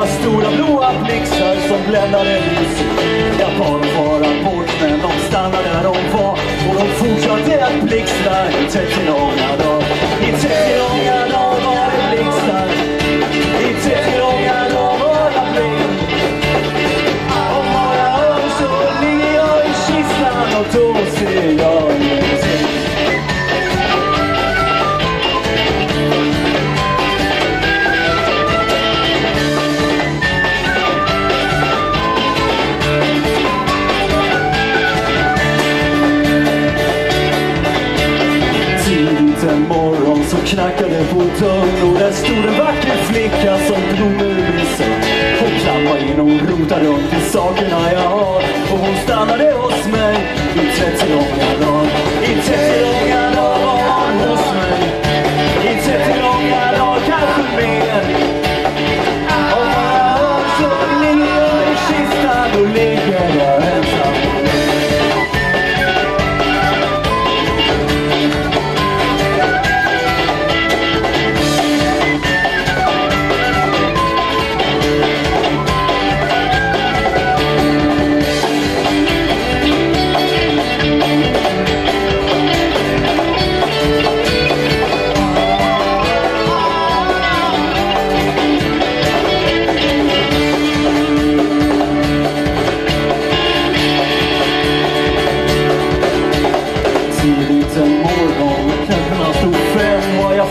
stora blåa blixtar som bländade ljus. Jag bar dem bara bort men de stannade där de var. Och de fortsatte att blixtra i 30 långa dagar. I 30 långa dagar var det blixtar. I 30 långa dagar var det blind. Om några år så ligger jag i kistan och då ser jag ingenting. En morgon så knackade på dörren och där stod en vacker flicka som drog mig ur sig. Hon klappade in och rotade runt i sakerna jag har. Och hon stannade hos mig i 30 långa dagar. I 30 långa dagar var hon hos mig. I 30 långa dagar kanske mer. Om några år så ligger jag i kistan och ligger jag ensam.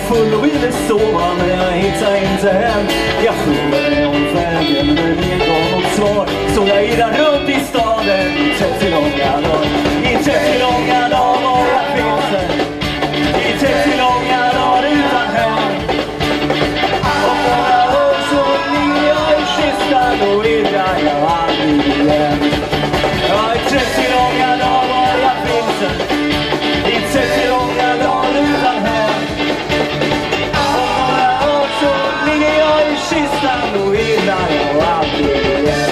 Full och ville sova men jag hittade inte hem. Jag frågade om vägen men ingen gav något svar. Så jag irrade runt i staden i 30 långa dagar. I 30 långa dagar var jag vilsen. I 30 långa dagar utan hem. Om några år så ligger jag i kistan och irrar jag aldrig igen. Ja, i 30 långa dagar var jag vilsen. I 30 långa dagar utan hem. Kistan och innan jag aldrig igen.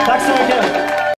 Tack så mycket.